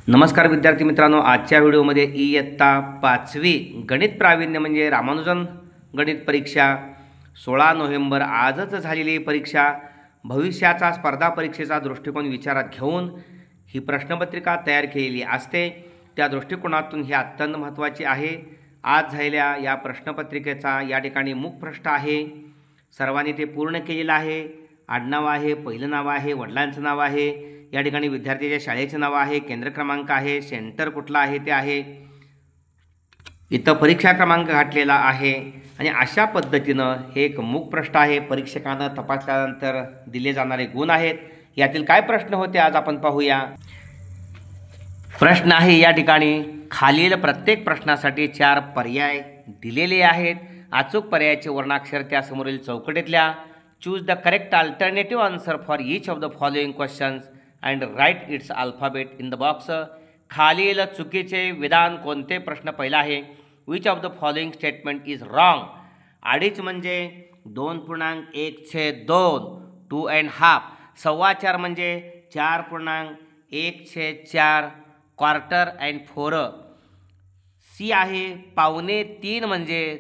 नमस्कार विद्यार्थी मित्रांनो, आजच्या व्हिडिओमध्ये इयत्ता 5वी गणित प्रावीण्य म्हणजे रामानुजन गणित परीक्षा 16 नोव्हेंबर आजच झालेली परीक्षा भविष्याचा स्पर्धा परीक्षेचा दृष्टिकोन विचारात घेऊन ही प्रश्नपत्रिका तयार केलेली असते। त्या दृष्टिकोनातून ही अत्यंत महत्त्वाची आहे। आज झालेल्या या प्रश्नपत्रिकेचा या ठिकाणी मुख्य प्रश्न आहे, सर्वांनी ते पूर्ण केलेलं आहे। आडनाव आहे, पहिलं नाव आहे, वडिलांचं नाव आहे, या ठिकाणी विद्यार्थ्याच्या शाळेचे नाव आहे, केंद्र क्रमांक आहे, सेंटर कुठला आहे ते आहे, इथं परीक्षा क्रमांक घातलेला आहे आणि अशा पद्धतीनं हे एक मुख्य प्रश्न आहे। परीक्षकांना तपासल्यानंतर दिले जाणारे गुण आहेत। यातील काय प्रश्न होते आज आपण पाहूया। प्रश्न आहे या ठिकाणी खालील प्रत्येक प्रश्नासाठी 4 पर्याय दिलेले आहेत। अचूक पर्यायाचे वर्णाक्षर त्या समोरील चौकटीतल्या choose the correct alternative answer for each of the following questions and write its alphabet in the box. खालील चुकीचे विधान कोणते? प्रश्न पहिला आहे, which of the following statement is wrong. अडीच म्हणजे 2.1/2 2.5। 4.25 म्हणजे 4.1/4 क्वार्टर अँड 4। सी आहे 2.25 म्हणजे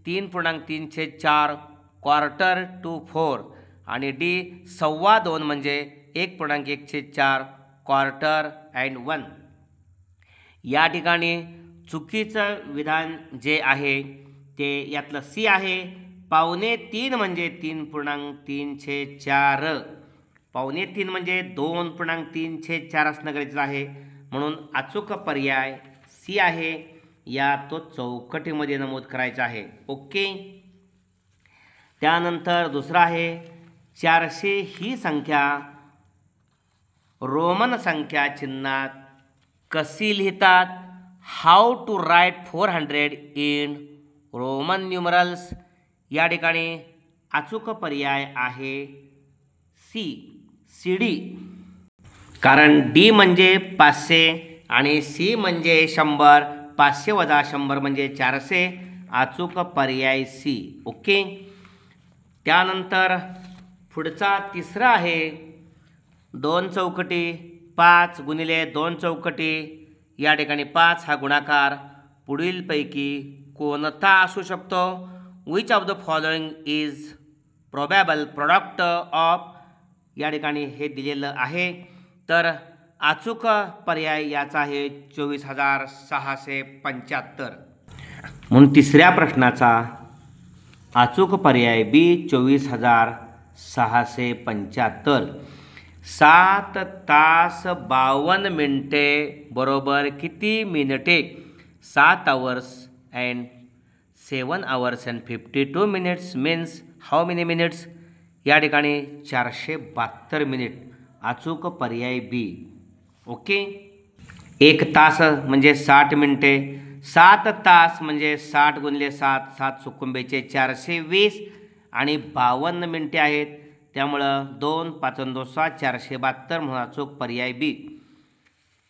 3.3/4 क्वार्टर टू 4 आणि डी 2.25 म्हणजे 1.1/4 क्वार्टर अँड 1। या ठिकाणी चुकीचं विधान जे आहे ते यातलं सी आहे 2.25 म्हणजे 3.3/4। 2.25 म्हणजे 2.3/4 असणं गरजेचं आहे, म्हणून अचूक पर्याय सी आहे। या तो चौकटीमध्ये नमूद करायचा आहे। ओके। त्यानंतर दुसरा आहे 400 ही संख्या रोमन संख्या चिन्हात कशी लिहितात? How to write 400 in Roman numerals. या ठिकाणी अचूक पर्याय आहे सी डी, कारण डी म्हणजे 500 आणि सी म्हणजे 100, 500 वजा 100 म्हणजे 400। अचूक पर्याय सी। ओके। त्यानंतर पुढचा तिसरा आहे 2 चौकटी 5 गुणिले 2 चौकटी। या ठिकाणी 5 हा गुणाकार पुढीलपैकी कोणता असू शकतो? Which of the following is प्रोबॅबल product of. या ठिकाणी हे दिलेलं आहे, तर अचूक पर्याय याचा आहे 24,675। म्हणून तिसऱ्या प्रश्नाचा अचूक पर्याय बी 24,675। 7 तास 52 मिनिटे बरोबर किती मिनिटे? 7 hours and 7 hours and 52 minutes means how many minutes? या ठिकाणी 472 मिनिट। अचूक पर्याय बी। ओके। 1 तास म्हणजे 60 मिनिटे, 7 तास म्हणजे 60 गुणिले 7 7 चुकुंबेचे 420 आणि 52 मिनिटे आहेत, त्यामुळं 2 5 2 7 472 म्हणून अचूक पर्याय बी।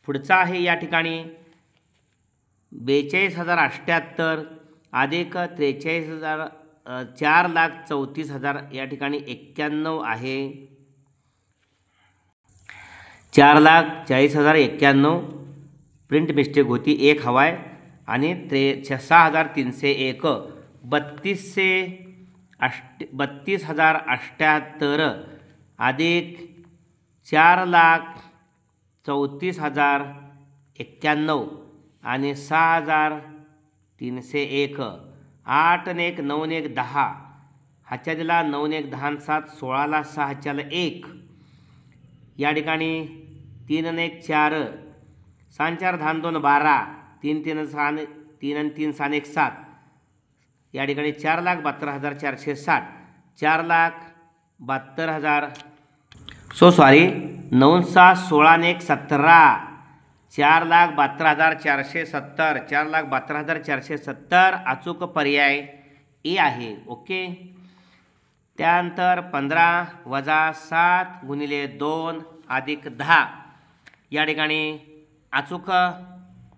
पुढचा आहे या ठिकाणी 42,078 अधिक 43,000 4,34,000 या ठिकाणी 91 आहे। 4,40,091 प्रिंट मिस्टेक होती, 1 हवा आहे आणि 6,301 32,078 अधिक 4,34,091 आणि 6,301 8 आणि 1 9 आणि 1 10 हाच्या दिला 9 आणि 1 10 आणि 7 16ला 6 हाच्याला 1। या ठिकाणी 3 आणि 1 4 6 आणि 4 10 आणि 2 12 3 3 आणि 6 3 आणि 3 6 आणि 1 7। या ठिकाणी 4,72,460 4,72,000 सॉरी 9 6 16 आणि 1 17 4,72,470 4,72,470 अचूक पर्याय ए आहे। ओके। त्यानंतर 15 वजा 7 गुणिले 2 अधिक 10 या ठिकाणी अचूक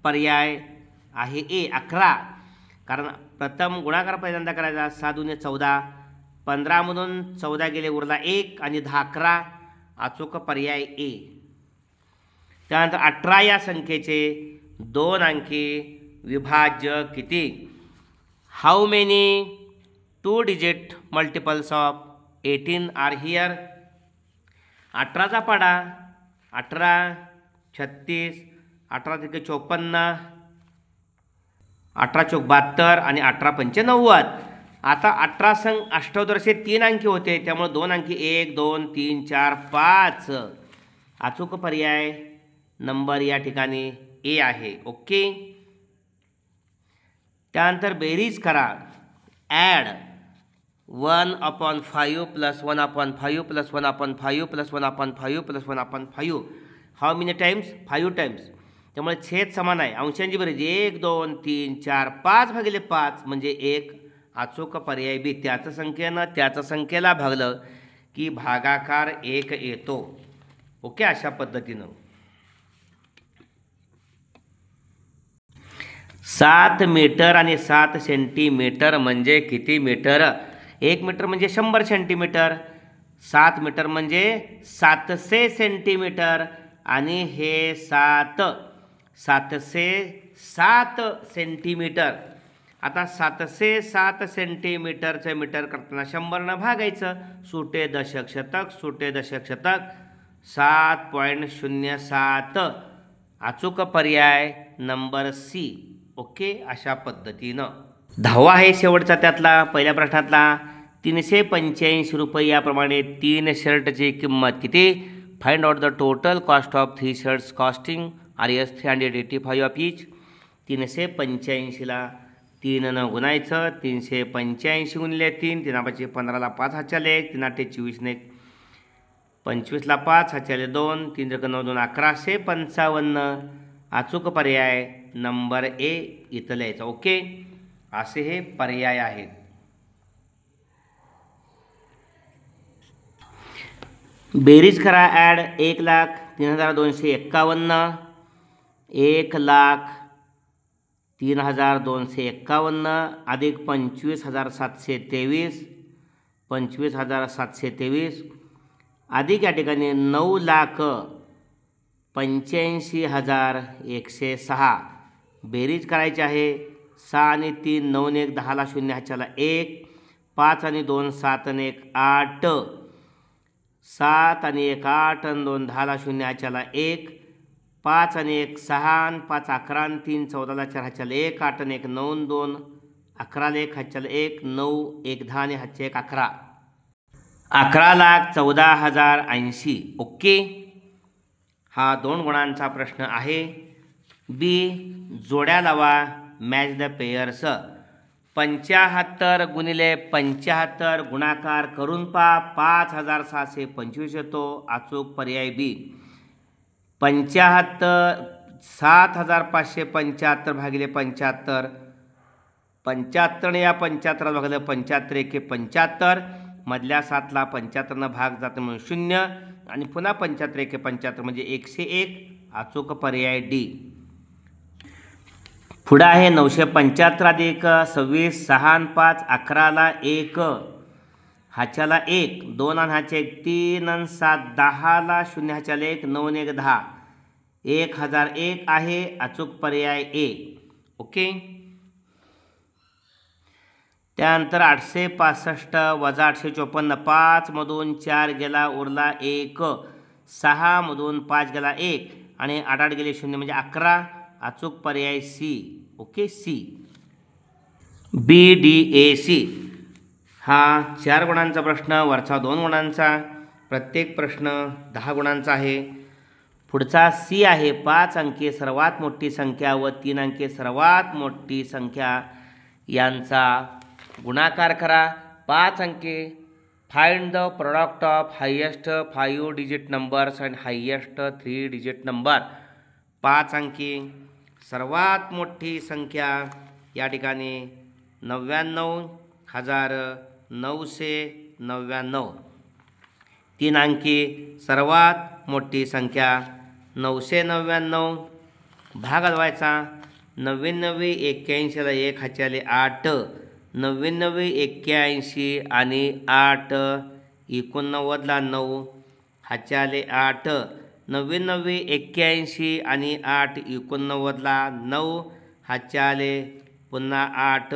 पर्याय आहे ए 11, कारण प्रथम गुणाकार पहिल्यांदा करायचा। 7 दुने 14, 15 मधून 14 गेले, उरला 1 आणि 10 11। अचूक पर्याय ए। त्यानंतर 18 या संख्येचे 2 अंकी विभाज्य किती? How many 2 digit multiples of 18 are here? 18चा पाडा 18, 36, 18 तिथे 54, 18 चौक 72 आणि 18 पंचे 90. आता 18 संग अष्टोत्तरचे 3 अंकी होते, त्यामुळे 2 अंकी 1, 2, 3, 4, 5. अचूक पर्याय नंबर या ठिकाणी ए आहे. ओके. त्यानंतर बेरीज करा. Add 1/5 + 1/5 + 1/5 + 1/5 + 1/5. How many times? 5 times. त्यामुळे छेद समान आहे. अंशांची बेरीज 1, 2, 3, 4, 5/5 म्हणजे 1. अचूक पर्याय बी. त्याचं संख्येनं त्याचं संख्येला भागलं की भागाकार 1 येतो. ओके. अशा पद्धतीनं 7 मीटर आणि 7 सेंटीमीटर म्हणजे किती मीटर? 1 मीटर म्हणजे 100 सेंटीमीटर, 7 मीटर म्हणजे 700 सेंटीमीटर आणि हे 707 सेंटीमीटर. आता 707 सेंटीमीटरचं मीटर करताना 100नं भागायचं. सुटे दशक शतक, सुटे दशक शतक 7.07. अचूक पर्याय नंबर सी. ओके. अशा पद्धतीनं 10वा आहे शेवटचा त्यातला पहिल्या प्रश्नातला. 385 रुपये याप्रमाणे 3 शर्टची किंमत किती? Find out the total cost of 3 shirts costing are 385 of each. 385ला 3नं गुणायचं. 385 गुणिले 3, 3×5 15ला 5 हातच्याला 1, 3×8 24 25ला 5 हातच्याला 2, 3×9 2 1155. अचूक पर्याय नंबर ए इथं लिहायचा. ओके. असे हे पर्याय आहेत. बेरीज करा. ॲड 1,03,251 1,03,251 अधिक 25,723 25,723 अधिक या ठिकाणी 9,85,106. बेरीज करायची आहे. 6 आणि 3 9 आणि 1 10ला 0 हातच्याला 1, 5 आणि 2 7 आणि 1 8, 7 आणि 1 8 आणि 2 10ला 0 हातच्याला 1, 5 आणि 1 6 आणि 5 11 आणि 3 14ला 4 हातच्याला 1, 8 आणि 1 9 आणि 2 11ला 1 हातच्याला 1, 9 1 10 आणि हातचे 1 11. 11,14,080. ओके. हा 2 गुणांचा प्रश्न आहे. बी जोड्या लावा. Match the pairs. 75 गुणिले 75 गुणाकार करून पहा. 5,725 येतो. अचूक पर्याय बी. 7,575 भागिले 75, 75 या 75 भागलं 75 एके 75, मधल्या 7ला 75नं भाग जातं म्हणून 0 आणि पुन्हा 75 एके 75 म्हणजे 101. अचूक पर्याय डी. पुढं आहे 975 अधिक 26 6 आणि 5 11ला 1 हाच्याला 1, 2 आणि हाचे 1 3 आणि 7 10ला 0 हाच्याला 1, 9 आणि 1 10 1001 आहे. अचूक पर्याय ए. ओके. त्यानंतर 865 वजा 854 5 मधून 4 गेला उरला 1, 6 मधून 5 गेला 1 आणि 8 8 गेले 0 म्हणजे 11. अचूक पर्याय C. Okay. C. B D A C. हा 4 गुणांचा प्रश्न, वरचा 2 गुणांचा. प्रत्येक प्रश्न 10 गुणांचा आहे. पुढचा सी आहे. 5 अंकी सर्वात मोठी संख्या व 3 अंकी सर्वात मोठी संख्या यांचा गुणाकार करा. 5 अंकी find the product of highest 5 digit numbers and highest 3 digit number. 5 अंकी सर्वात मोठी संख्या या ठिकाणी 99,999. 3 अंकी सर्वात मोठी संख्या 999. भाग घालवायचा. 99 81ला 1 हाच्याले 8, 99 81 आणि 8 89ला 9 हाच्याले 8, 99 81 आणि 8 89ला 9 हातच्या आले पुन्हा 8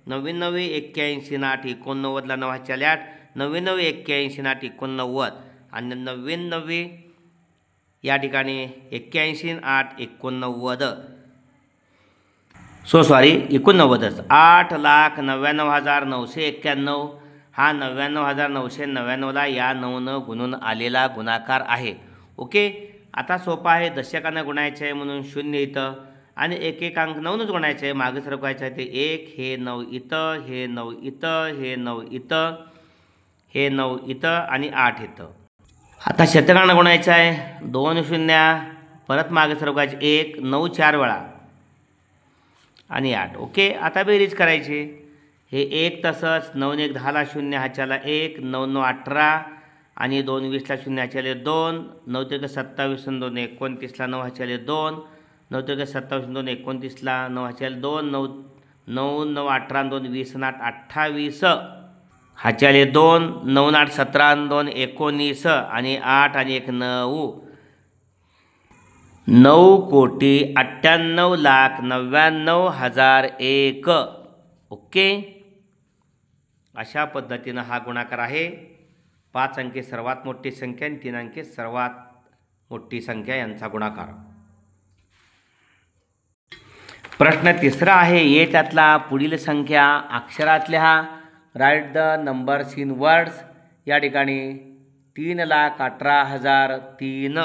99 81 8 89ला 9 हातच्या आले 8 99 81 8 89 आणि 99 या ठिकाणी 81 8 89 सॉरी 89च 8,99,991 हा 99,999ला या 9नं गुणून आलेला गुणाकार आहे. ओके. आता सोपा आहे, दशकानं गुणायचं आहे म्हणून 0 इथं आणि एक एक अंक 9नंच गुणायचं आहे. मागे सरकवायचं आहे ते 1 हे 9 इथं, हे 9 इथं, हे 9 इथं, हे 9 इथं आणि 8 इथं. आता शतकानं गुणायचं आहे 2 शून्या परत मागे सरकवायचे 1 9 4 वेळा आणि 8. ओके. आता बेरीज करायची. हे 1 तसंच 9 1 10ला 0 हाच्याला 1 9 9 18 आणि 2 20ला 0 हाच्याले 2 9 3 27 2 29ला 9 हाच्याले 2 9 3 27 2 29ला 9 हाच्याले 2 9 9 9 18 2 20 8 28 हाच्याले 2 9 8 17 2 19 आणि 8 आणि 1 9 9,98,99,001. ओके. अशा पद्धतीनं हा गुणाकार आहे. 5 अंकी सर्वात मोठी संख्या आणि 3 अंकी सर्वात मोठी संख्या यांचा गुणाकार. प्रश्न तिसरा आहे, ये त्यातला पुढील संख्या अक्षरात लिहा. Write the numbers in words. या ठिकाणी 3,18,003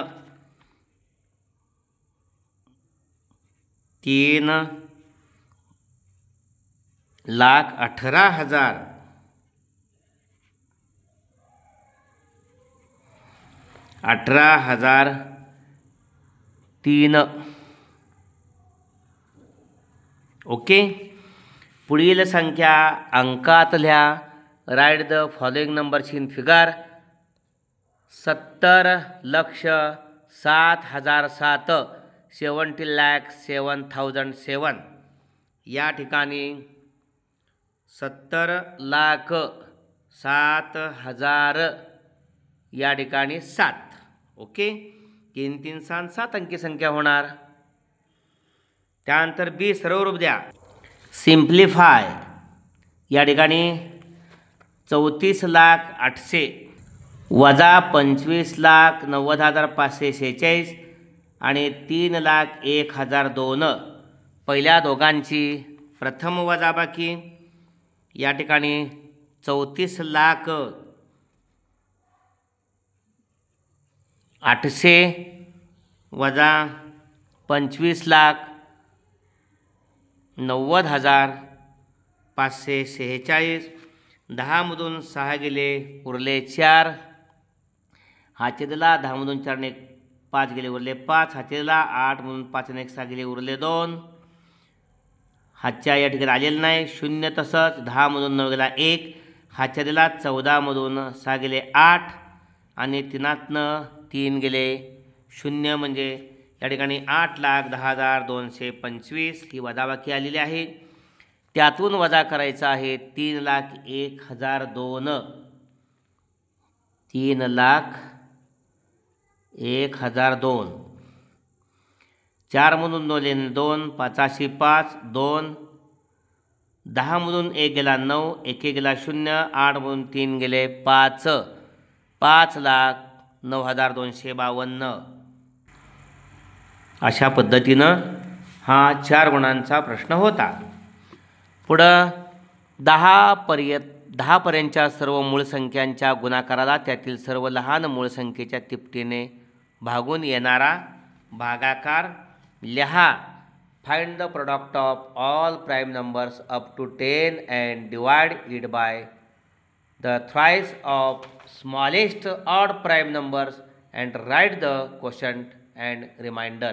3,18,000 18,003. ओके. पुढील संख्या अंकात लिहा. Write the following numbers in figure. 70,07,007 70,07,007. या ठिकाणी 70,07,000 या ठिकाणी 7. ओके. 3 3 7 7 अंकी संख्या होणार. त्यानंतर बी सर्व रूप द्या. सिम्प्लिफाय. या ठिकाणी 34,08,000 वजा 25,90,546 आणि 3,01,002. पहिल्या दोघांची प्रथम वजाबाकी. या ठिकाणी 34,08,000 वजा 25,90,546. 10मधून 6 गेले उरले 4. हातचे दिला 10मधून 4 ने 5 गेले उरले 5. हातचे दिला 8मधून 5 ने 6 गेले उरले 2. हातच्या या ठिकाणी आलेलं नाही. 0 तसंच 10मधून 9 गेला 1. हातच्या दिला 14मधून 6 गेले 8 आणि 3तनं 3 गेले 0 म्हणजे या ठिकाणी 8,10,225 ही वजाबाकी आलेली आहे. त्यातून वजा करायचं आहे 3,01,002. 3,01,002. 4मधून 2 2 5 5 2. 10मधून 1 गेला 9 1 गेला 0. 8मधून 3 गेले 5. 5,09,252. अशा पद्धतीनं हा 4 गुणांचा प्रश्न होता. पुढं 10पर्यंतच्या सर्व मूळ संख्यांच्या गुणाकाराला त्यातील सर्व लहान मूळ संख्येच्या तिपटीने भागून येणारा भागाकार लिहा. Find the product of all prime numbers up to 10 and divide it by the thrice of smallest odd prime numbers and write the quotient and remainder.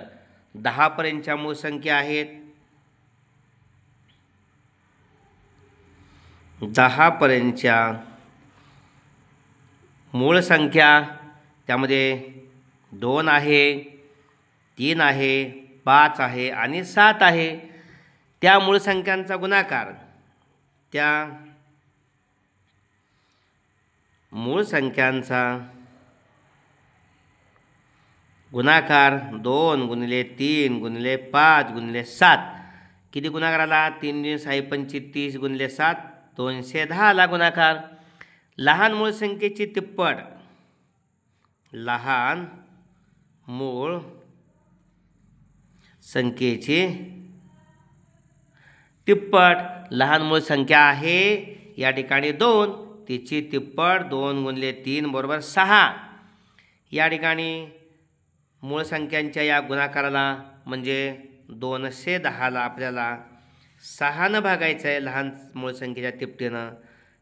10पर्यंतच्या मूळ संख्या आहेत. 10पर्यंतच्या मूळ संख्या त्यामध्ये 2 आहे 3 आहे 5 आहे आणि 7 आहे. त्या मूळ संख्यांचा गुणाकार त्या मूळ संख्यांचा गुणाकार 2 गुणिले 3 गुणिले 5 गुणिले 7. किती गुणाकार आला? 3 × 6 = 30 गुणिले 7 210 आला गुणाकार. लहान मूळ संख्येची तिप्पट. लहान मूळ संख्येची तिप्पट. लहान मूळ संख्या आहे या ठिकाणी 2, तिची तिप्पट 2 गुणिले 3 बरोबर 6. या ठिकाणी मूळ संख्यांच्या या गुणाकाराला म्हणजे 210ला आपल्याला 6ने भागायचं आहे लहान मूळ संख्येच्या तिपटीनं.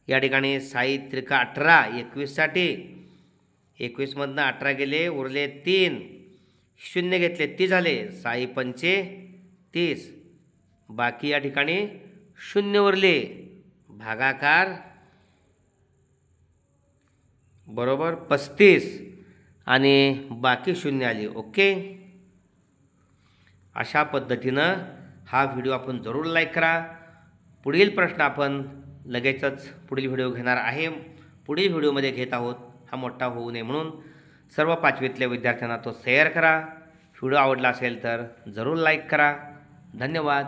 या ठिकाणी 6 × 3 = 18 21साठी 21मधनं 18 गेले उरले 3 0 घेतले 30 झाले. 6 × 5 = 30. बाकी या ठिकाणी 0 उरले. भागाकार बरोबर 35 आणि बाकी 0 आली. ओके. अशा पद्धतीनं हा व्हिडिओ आपण जरूर लाईक करा. पुढील प्रश्न आपण लगेचच पुढील व्हिडिओ घेणार आहे. पुढील व्हिडिओमध्ये घेत आहोत. हा मोठा होऊ नये म्हणून सर्व 5वीतल्या विद्यार्थ्यांना तो शेअर करा. व्हिडिओ आवडला असेल तर जरूर लाईक करा. धन्यवाद.